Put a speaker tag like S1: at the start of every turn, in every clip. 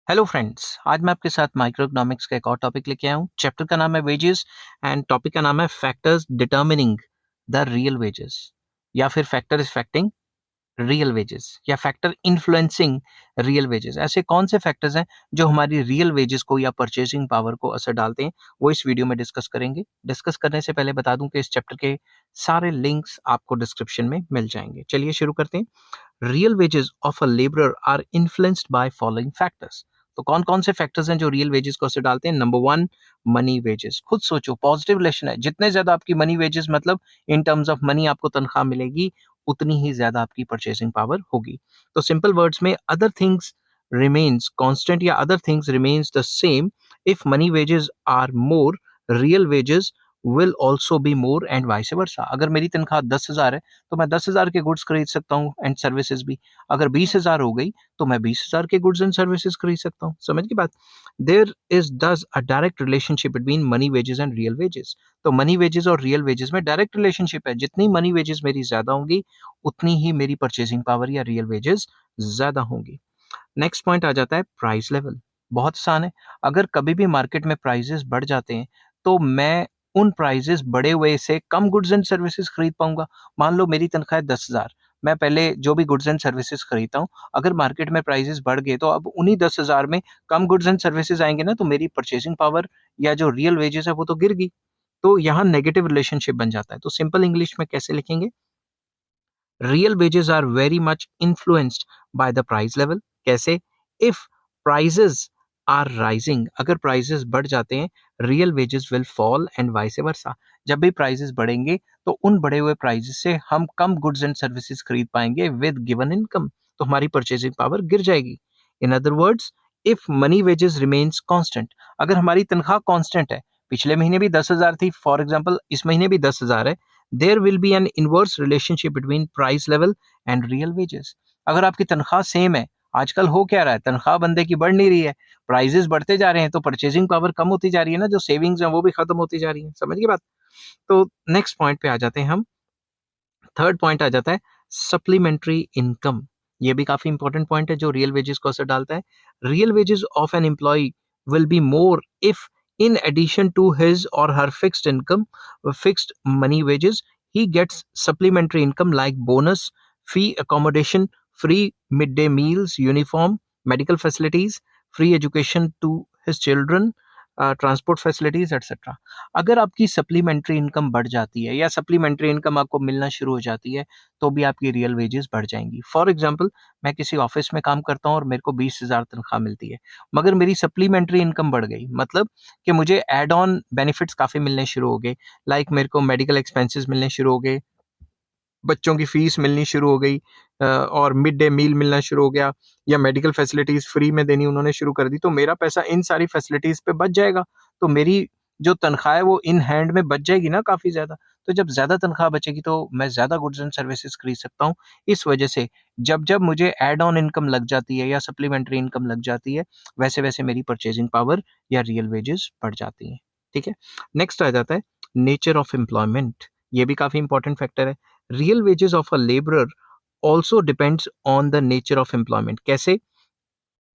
S1: Hello friends, आज मैं आपके साथ माइक्रो इकोनॉमिक्स का एक और टॉपिक लेके आया हूँ। चैप्टर का नाम है वेजेस एंड टॉपिक का नाम है factors determining the real wages, या फिर फैक्टर इफेक्टिंग रियल वेजेस, या फैक्टर इन्फ्लुएंसिंग रियल वेजेस। ऐसे कौन से फैक्टर्स हैं जो हमारी रियल वेजेस को या परचेसिंग पावर को असर डालते हैं, वो इस वीडियो में डिस्कस करेंगे। डिस्कस करने से पहले बता दूं कि इस चैप्टर के सारे लिंक्स आपको डिस्क्रिप्शन में मिल जाएंगे। चलिए शुरू करते हैं। Real wages of a labourer are influenced by following factors. तो कौन कौन से फैक्टर्स हैं जो रियल वेजेस को असर डालते हैं? Number one, money wages. खुद सोचो, पॉजिटिव रिलेशन है। जितने ज्यादा आपकी मनी वेजेस, मतलब इन टर्म्स ऑफ मनी आपको तनख्वाह मिलेगी, उतनी ही ज्यादा आपकी परचेसिंग पावर होगी। तो सिंपल वर्ड्स में, अदर थिंग्स रिमेन्स कांस्टेंट या other things remains the same, if money wages are more, real wages will also be more and vice versa. अगर मेरी तनख्वाह 10,000 है तो मैं 10,000 के गुड्स खरीद सकता हूँ एंड सर्विसेज भी। अगर 20,000 हो गई तो मैं 20,000 के गुड्स एंड सर्विसेज खरीद सकता हूँ। समझ की बात? देयर इज दस अ direct relationship between money wages and real wages. तो मनी वेजेस और रियल वेजेस में डायरेक्ट रिलेशनशिप है। जितनी मनी वेजेस मेरी ज्यादा होंगी, उतनी ही मेरी परचेसिंग पावर या रियल वेजेस ज्यादा होंगी। नेक्स्ट पॉइंट आ जाता है प्राइस लेवल। बहुत आसान है। अगर कभी भी मार्केट में प्राइसेस बढ़ जाते हैं, तो मैं उन प्राइसेस बढ़े हुए से कम गुड्स एंड सर्विसेज खरीद पाऊंगा। मान लो मेरी तनख्वाह है 10,000, मैं पहले जो भी गुड्स एंड सर्विसेज खरीदता हूँ, अगर मार्केट में प्राइसेस बढ़ गए तो अब उन्हीं 10,000 में कम गुड्स एंड सर्विसेज आएंगे ना, तो मेरी परचेसिंग पावर या जो रियल वेजेस है वो तो गिर गई। तो यहाँ नेगेटिव रिलेशनशिप बन जाता है। तो सिंपल इंग्लिश में कैसे लिखेंगे? Real wages are very much influenced by the price level. कैसे? इफ प्राइजेस आर राइजिंग, अगर प्राइजेस बढ़ जाते हैं, real wages will fall and vice versa. जब भी प्राइजेस बढ़ेंगे, तो उन बढ़े हुए प्राइजेस से हम कम गुड्स एंड सर्विसेज खरीद पाएंगे विद गिवन इनकम, तो हमारी परचेजिंग पावर गिर जाएगी। In other words, if money wages remains constant, अगर हमारी तनख्वाह कांस्टेंट है, पिछले महीने भी 10,000 थी फॉर एग्जांपल, इस महीने भी 10,000 है, there will be an inverse relationship between price level and real wages. अगर आपकी तनख्वाह सेम है, आजकल हो क्या रहा है, तनख्वाह बंदे की बढ़ नहीं रही है, प्राइजेस बढ़ते जा रहे हैं, तो परचेजिंग पावर कम होती जा रही है ना, जो सेविंग्स हैं वो भी खत्म होती जा रही है। समझ गए बात? तो नेक्स्ट पॉइंट पे आ जाते हैं हम। थर्ड पॉइंट आ जाता है सप्लीमेंट्री इनकम। ये भी काफी इंपॉर्टेंट पॉइंट है जो रियल वेजेस को असर डालता है। Real wages of an employ will be more if in addition to his or her fixed income, fixed money wages, he gets supplementary income like bonus, fee accommodation, free midday meals, uniform, medical facilities, free education to his children, transport facilities etcetera. अगर आपकी supplementary income बढ़ जाती है या supplementary income आपको मिलना शुरू हो जाती है, तो भी आपकी रियल वेजेस बढ़ जाएंगी। फॉर एग्जांपल, मैं किसी ऑफिस में काम करता हूँ और मेरे को 20,000 तनख्वाह मिलती है, मगर मेरी सप्लीमेंट्री इनकम बढ़ गई, मतलब कि मुझे एड ऑन बेनिफिट्स काफ़ी मिलने शुरू हो गए। लाइक मेरे को मेडिकल एक्सपेंसेस मिलने शुरू हो गए, बच्चों की फीस मिलनी शुरू हो गई, और मिड डे मील मिलना शुरू हो गया, या मेडिकल फैसिलिटीज फ्री में देनी उन्होंने शुरू कर दी, तो मेरा पैसा इन सारी फैसिलिटीज पे बच जाएगा। तो मेरी जो तनख्वाह है वो इन हैंड में बच जाएगी ना काफी ज्यादा। तो जब ज्यादा तनख्वाह बचेगी तो मैं ज्यादा गुड्स एंड सर्विसेज खरीद सकता हूँ। इस वजह से जब जब मुझे एड ऑन इनकम लग जाती है या सप्लीमेंट्री इनकम लग जाती है, वैसे वैसे मेरी परचेजिंग पावर या रियल वेजेस बढ़ जाती हैं। ठीक है। नेक्स्ट आ जाता है नेचर ऑफ एम्प्लॉयमेंट। ये भी काफी इंपॉर्टेंट फैक्टर है। Real wages of a labourer also depends on the nature of employment. कैसे?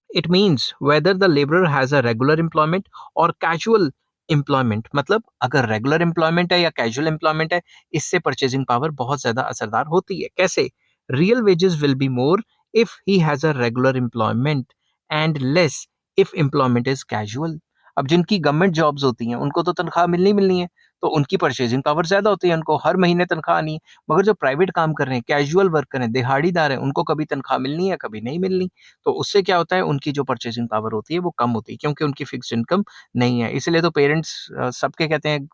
S1: It means whether the laborer has a regular employment or casual employment. मतलब अगर regular employment है या casual employment है, इससे purchasing power बहुत ज्यादा असरदार होती है। कैसे? Real wages will be more if he has a regular employment and less if employment is casual. अब जिनकी गवर्नमेंट जॉब्स होती हैं, उनको तो तनख्वाह मिलनी मिलनी है, तो उनकी परचेजिंग पावर ज्यादा होती है, उनको हर महीने तनख्वाह आनी है। मगर जो प्राइवेट काम कर रहे हैं, कैजुअल वर्कर हैं, दिहाड़ीदार हैं, उनको कभी तनख्वाह मिलनी है, कभी नहीं मिलनी। तो उससे क्या होता है, उनकी जो परचेसिंग पावर होती है वो कम होती है, क्योंकि उनकी फिक्स्ड इनकम नहीं है। इसलिए तो पेरेंट्स सबके कहते हैं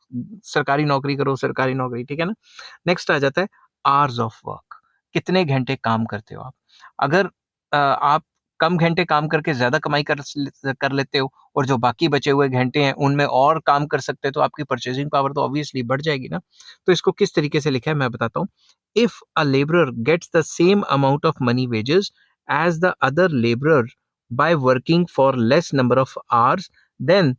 S1: सरकारी नौकरी करो, सरकारी नौकरी। ठीक है ना। नेक्स्ट आ जाता है आवर्स ऑफ वर्क। कितने घंटे काम करते हो आप? अगर आप कम घंटे काम करके ज्यादा कमाई कर लेते हो, और जो बाकी बचे हुए घंटे हैं उनमें और काम कर सकते हैं, तो आपकी परचेसिंग पावर तो ऑब्वियसली बढ़ जाएगी ना। तो इसको किस तरीके से लिखा है मैं बताता हूँ। If a labourer gets the same amount of money wages as the other laborer by working for less number of hours, then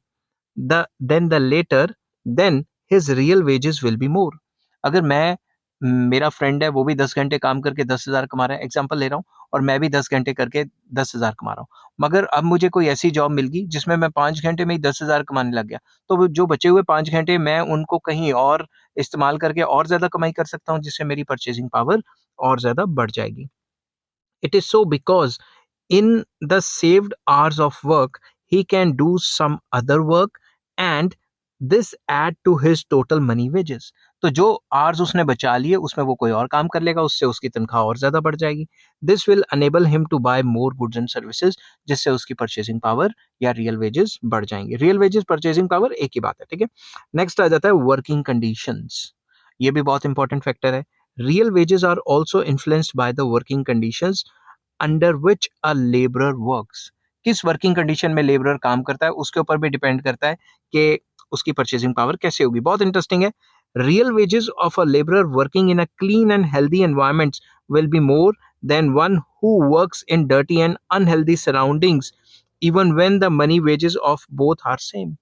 S1: the later, then his real wages will be more. अगर मैं मेरा friend है, वो भी 10 घंटे काम करके 10,000 कमा रहा है, एग्जांपल ले रहा हूँ, और मैं भी 10 घंटे करके 10,000 कमा रहा हूँ। मगर अब मुझे कोई ऐसी जॉब मिल गई जिसमें मैं 5 घंटे में ही 10,000 कमाने लग गया, तो वो जो बचे हुए 5 घंटे मैं उनको कहीं और इस्तेमाल करके और ज़्यादा कमाई कर सकता हूँ, जिससे मेरी परचेज़िंग पावर और ज़्यादा बढ़ जाएगी। It is so because in the saved hours of work, he can do some other work and this add to his total money wages. तो जो आवर्स उसने बचा लिए उसमें वो कोई और काम कर लेगा, उससे उसकी तनख्वाह और ज्यादा बढ़ जाएगी. This will enable him to buy more goods and services, जिससे उसकी परचेसिंग पावर या रियल वेजेस बढ़ जाएंगे. रियल वेजेस परचेसिंग पावर एक ही बात है, ठीक है. नेक्स्ट आ जाता है वर्किंग कंडीशंस. ये भी बहुत इंपॉर्टेंट फैक्टर है. Real wages are also influenced by the working conditions under which a labourer works. किस वर्किंग कंडीशन में लेबरर काम करता है उसके ऊपर भी डिपेंड करता है कि उसकी परचेसिंग पावर कैसे होगी. बहुत इंटरेस्टिंग है. Real wages of a labourer working in a clean and healthy environments will be more than one who works in dirty and unhealthy surroundings, even when the money wages of both are same.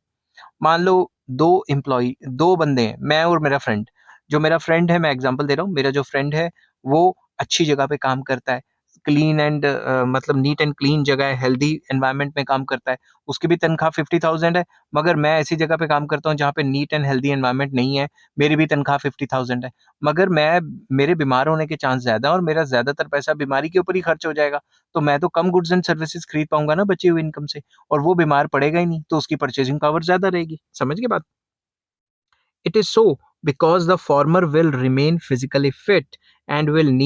S1: मान लो दो बंदे हैं, मैं और मेरा friend. जो मेरा friend है, मैं एग्जांपल दे रहा हूँ, मेरा जो फ्रेंड है वो अच्छी जगह पे काम करता है, क्लीन एंड मतलब नीट एंड क्लीन जगह है, हेल्दी एनवायरनमेंट में काम करता है. उसकी भी तनख्वाह 50,000 है. मगर मैं ऐसी जगह पे काम करता हूँ जहाँ पे नीट एंड हेल्दी एनवायरनमेंट नहीं है, मेरी भी तनख्वाह 50,000 है. मगर मेरे बीमार होने के चांस ज्यादा है और मेरा ज्यादातर पैसा बीमारी के ऊपर ही खर्च हो जाएगा. तो मैं तो कम गुड्स एंड सर्विसेज खरीद पाऊंगा ना बची हुई इनकम से, और वो बीमार पड़ेगा ही नहीं, तो उसकी परचेजिंग पावर ज्यादा रहेगी. समझ गए बात. It is so because the former will remain physically fit and will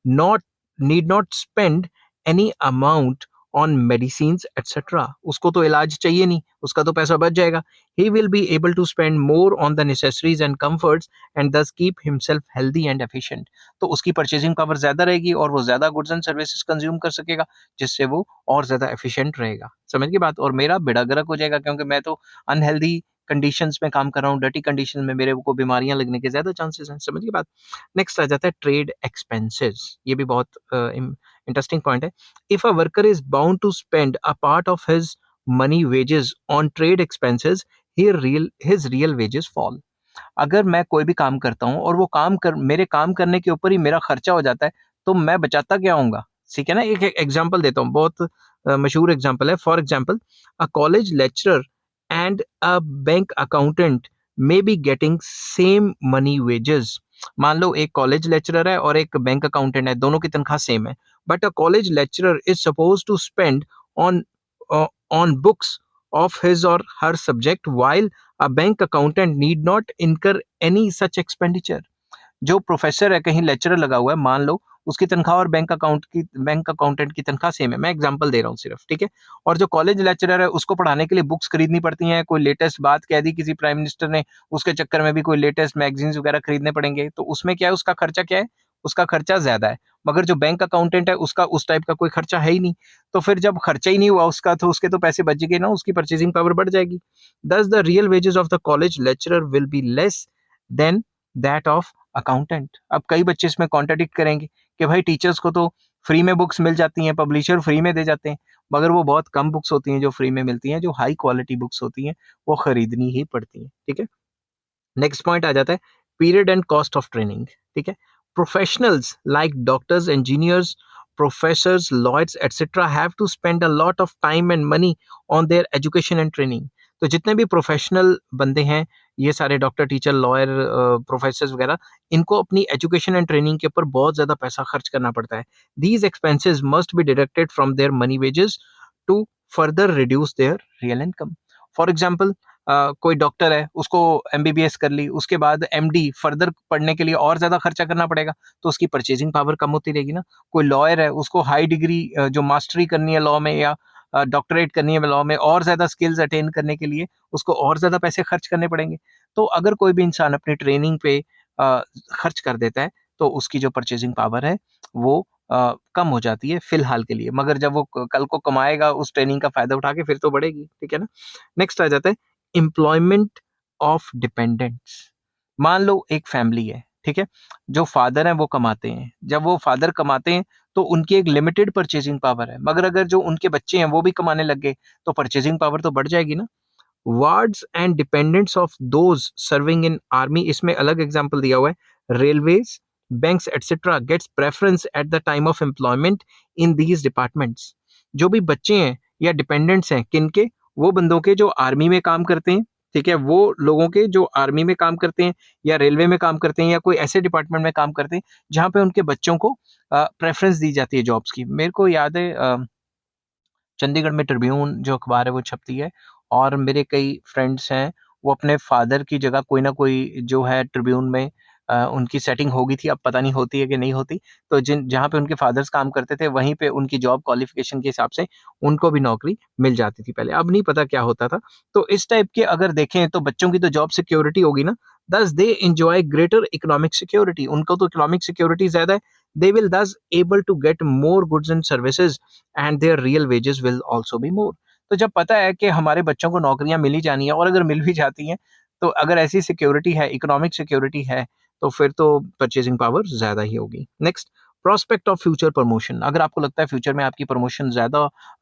S1: not not spend any amount on medicines etc. उसको तो इलाज चाहिए नहीं, उसका तो पैसा बच जाएगा. He will be able to spend more on the necessaries and comforts and thus keep himself healthy and efficient. तो उसकी परचेजिंग पावर ज्यादा रहेगी और वो ज्यादा गुड्स एंड सर्विसेज कंज्यूम कर सकेगा, जिससे वो और ज्यादा एफिशिएंट रहेगा. समझ गए बात. और मेरा बेड़ा गर्क हो जाएगा, क्योंकि मैं तो अनहेल्दी कंडीशंस में काम कर रहा हूँ, डर्टी कंडीशन में मेरे को बीमारियां लगने के ज्यादा चांसेस हैं. समझ गए बात. नेक्स्ट आ जाता है ट्रेड एक्सपेंसेस. ये भी बहुत इंटरेस्टिंग पॉइंट है. If a worker is bound to spend a part of his money wages on trade expenses, his real wages fall. अगर मैं कोई भी काम करता हूँ और वो मेरे काम करने के ऊपर ही मेरा खर्चा हो जाता है, तो मैं बचाता क्या होऊंगा. ठीक है ना. एक एग्जांपल देता हूँ, बहुत मशहूर एग्जांपल है. For example, a college lecturer and a bank accountant may be getting same money wages. मान लो एक कॉलेज लेक्चरर है और एक बैंक अकाउंटेंट है, दोनों की तनख्वाह सेम है. But a college lecturer is suppose to spend on on books of his or her subject, while a bank accountant need not incur any such expenditure. जो professor है, कहीं लेक्चरर लगा हुआ है, मान लो उसकी तनख्वाह और बैंक अकाउंटेंट की तनख्वाह सेम है. मैं एग्जांपल दे रहा हूँ सिर्फ, ठीक है. और जो कॉलेज लेक्चरर है उसको पढ़ाने के लिए बुक्स खरीदनी पड़ती हैं, कोई लेटेस्ट बात कह दी किसी प्राइम मिनिस्टर ने, उसके चक्कर में भी कोई लेटेस्ट मैगजीन्स वगैरह खरीदने पड़ेंगे. तो उसमें क्या है, उसका खर्चा क्या है, उसका खर्चा ज्यादा है. मगर जो बैंक अकाउंटेंट है उसका उस टाइप का कोई खर्चा है ही नहीं. तो फिर जब खर्चा ही नहीं हुआ उसका, तो उसके तो पैसे बच गए ना, उसकी परचेजिंग पावर बढ़ जाएगी. दस the real wages of the college lecturer will be less than that of accountant. अब कई बच्चे इसमें कॉन्ट्राडिक्ट करेंगे कि भाई टीचर्स को तो फ्री में बुक्स मिल जाती हैं, पब्लिशर फ्री में दे जाते हैं. मगर वो बहुत कम बुक्स होती हैं जो फ्री में मिलती हैं, जो हाई क्वालिटी बुक्स होती हैं वो खरीदनी ही पड़ती हैं. ठीक है. नेक्स्ट पॉइंट आ जाता है period and cost of training. ठीक है. Professionals like doctors, engineers, professors, lawyers, etc. have to spend a lot of time and money on their education and training. तो जितने भी प्रोफेशनल बंदे हैं, ये सारे डॉक्टर, टीचर, लॉयर, प्रोफेसर वगैरह, इनको अपनी एजुकेशन एंड ट्रेनिंग के ऊपर बहुत ज्यादा पैसा खर्च करना पड़ता है. These expenses must be deducted from their money wages to further reduce their real income. For example, कोई डॉक्टर है, उसको एमबीबीएस कर ली, उसके बाद एमडी फर्दर पढ़ने के लिए और ज्यादा खर्चा करना पड़ेगा, तो उसकी परचेजिंग पावर कम होती रहेगी ना. कोई लॉयर है, उसको हाई डिग्री जो मास्टरी करनी है लॉ में, या डॉक्टरेट करनी है लॉ में, और ज्यादा स्किल्स अटेन करने के लिए उसको और ज्यादा पैसे खर्च करने पड़ेंगे. तो अगर कोई भी इंसान अपनी ट्रेनिंग पे खर्च कर देता है, तो उसकी जो परचेजिंग पावर है वो कम हो जाती है फिलहाल के लिए. मगर जब वो कल को कमाएगा उस ट्रेनिंग का फायदा उठा के, फिर तो बढ़ेगी. ठीक है ना. नेक्स्ट आ जाता है एम्प्लॉयमेंट ऑफ डिपेंडेंट्स. मान लो एक फैमिली है, ठीक है. जो फादर हैं वो कमाते हैं. जब वो फादर कमाते हैं तो उनकी एक लिमिटेड परचेजिंग पावर है. मगर अगर जो उनके बच्चे हैं वो भी कमाने लग गए, तो परचेजिंग पावर तो बढ़ जाएगी ना. Wards and dependents of those serving in army, इसमें अलग एग्जांपल दिया हुआ है. railways, banks, etc. gets preference at the time of employment in these departments. जो भी बच्चे हैं या डिपेंडेंट्स हैं किनके, वो बंदों के जो आर्मी में काम करते हैं, ठीक है, वो लोगों के जो आर्मी में काम करते हैं या रेलवे में काम करते हैं या कोई ऐसे डिपार्टमेंट में काम करते हैं जहाँ पे उनके बच्चों को प्रेफरेंस दी जाती है जॉब्स की। मेरे को याद है चंडीगढ़ में ट्रिब्यून जो अखबार है वो छपती है, और मेरे कई फ्रेंड्स हैं वो अपने फादर की जगह कोई ना कोई जो है ट्रिब्यून में उनकी सेटिंग हो गई थी, अब पता नहीं होती है कि नहीं होती। तो जिन जहाँ पे उनके फादर्स काम करते थे वहीं पे उनकी जॉब क्वालिफिकेशन के हिसाब से उनको भी नौकरी मिल जाती थी पहले, अब नहीं पता क्या होता था। तो इस टाइप के अगर देखें तो बच्चों की तो जॉब सिक्योरिटी होगी ना, thus they enjoy greater economic security, उनको तो इकोनॉमिक सिक्योरिटी ज्यादा है। They will thus able to get more goods and services and their real wages will also be more. तो जब पता है कि हमारे बच्चों को नौकरियां मिल ही जानी है, और अगर मिल भी जाती हैं तो अगर ऐसी सिक्योरिटी है, इकोनॉमिक सिक्योरिटी है, तो फिर तो परचेजिंग पावर ज्यादा ही होगी। Next, prospect of future promotion. अगर आपको लगता है फ्यूचर में आपकी प्रमोशन ज्यादा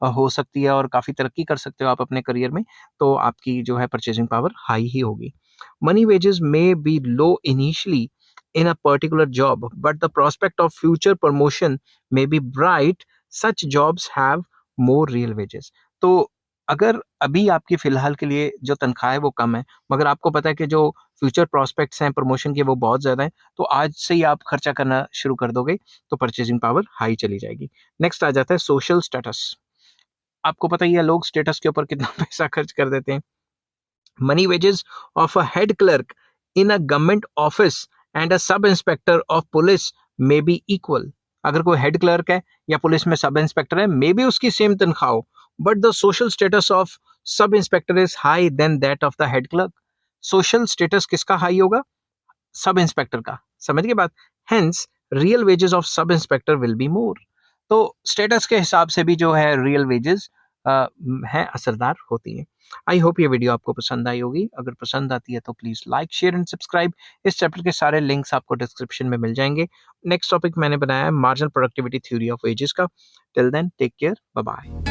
S1: हो सकती है और काफी तरक्की कर सकते हो आप अपने करियर में, तो आपकी जो है परचेजिंग पावर हाई ही होगी। Money wages may be low initially in a particular job, but the prospect of future promotion may be bright. Such jobs have more real wages. तो अगर अभी आपकी फिलहाल के लिए जो तनख्वाह है वो कम है, मगर आपको पता है कि जो फ्यूचर प्रोस्पेक्ट्स हैं प्रमोशन के वो बहुत ज्यादा हैं, तो आज से ही आप खर्चा करना शुरू कर दोगे तो परचेजिंग पावर हाई चली जाएगी। नेक्स्ट आ जाता है सोशल स्टेटस। आपको पता ही है लोग स्टेटस के ऊपर कितना पैसा खर्च कर देते हैं। Money wages of a head clerk in a government office and a sub inspector of police may be equal. अगर कोई हेड क्लर्क है या पुलिस में सब इंस्पेक्टर है, मे बी उसकी सेम तनख्वाह हो, but the social status of sub inspector is high than that of the head clerk. Social status किसका हाई होगा? सब इंस्पेक्टर का। समझ गए बात? Hence real wages of sub inspector will be more. तो स्टेटस के हिसाब से भी जो है रियल वेजेस हैं असरदार होती हैं। आई होप ये वीडियो आपको पसंद आई होगी। अगर पसंद आती है तो please like, share and subscribe. इस चैप्टर के सारे लिंक्स आपको डिस्क्रिप्शन में मिल जाएंगे। नेक्स्ट टॉपिक मैंने बनाया है marginal productivity theory of wages का। Till then take care, bye bye.